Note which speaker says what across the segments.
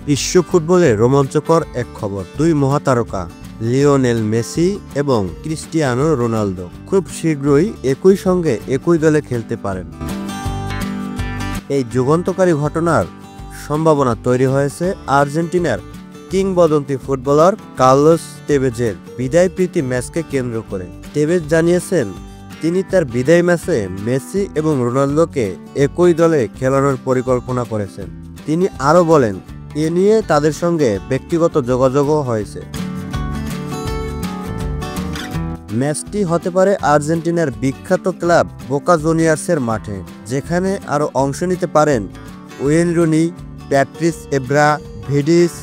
Speaker 1: বিশ্ব ফুটবলে রোমাঞ্চকর এক খবর। দুই মহাতারকা লিওনেল মেসি এবং ক্রিস্টিয়ানো রোনালদো খুব শীঘ্রই একই সঙ্গে একই দলে খেলতে পারেন। এই যুগান্তকারী ঘটনার সম্ভাবনা তৈরি হয়েছে আর্জেন্টিনার কিংবদন্তি ফুটবলার কার্লোস তেভেজের বিদায় প্রীতি ম্যাচকে কেন্দ্র করে। তেভেজ জানিয়েছেন তিনি তার বিদায় ম্যাচে মেসি এবং রোনালদোকে একই দলে খেলানোর পরিকল্পনা করেছেন। তিনি আরও বলেন, এ নিয়ে তাদের সঙ্গে ব্যক্তিগত যোগাযোগও হয়েছে। ম্যাচটি হতে পারে আর্জেন্টিনার বিখ্যাত ক্লাব বোকা জুনিয়র্সের মাঠে, যেখানে আরও অংশ নিতে পারেন ওয়েন রুনি, প্যাট্রিস এব্রা, ভিডিস,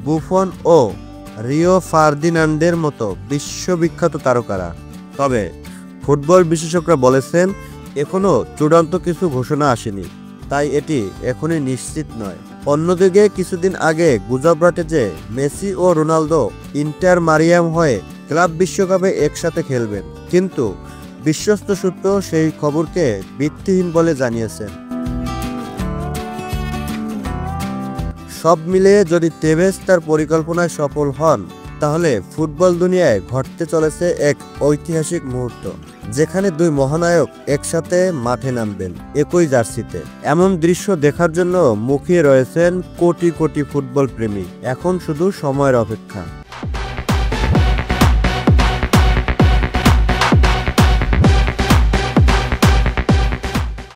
Speaker 1: বুফন ও রিও ফার্দিনান্ডের মতো বিশ্ববিখ্যাত তারকারা। তবে ফুটবল বিশেষজ্ঞরা বলেছেন এখনও চূড়ান্ত কিছু ঘোষণা আসেনি, তাই এটি এখনই নিশ্চিত নয়। অন্যদিকে কিছুদিন আগে গুজব রটে যে মেসি ও রোনালদো ইন্টার মারিয়াম হয়ে ক্লাব বিশ্বকাপে একসাথে খেলবেন, কিন্তু বিশ্বস্ত সূত্র সেই খবরকে ভিত্তিহীন বলে জানিয়েছেন। সব মিলিয়ে যদি তেভেজ তার পরিকল্পনায় সফল হন, তাহলে ফুটবল দুনিয়ায় ঘটতে চলেছে এক ঐতিহাসিক মুহূর্ত, যেখানে দুই মহানায়ক একসাথে মাঠে নামবেন একই জার্সিতে। এমন দৃশ্য দেখার জন্য মুখিয়ে রয়েছেন কোটি কোটি ফুটবল প্রেমী। এখন শুধু সময়ের অপেক্ষা।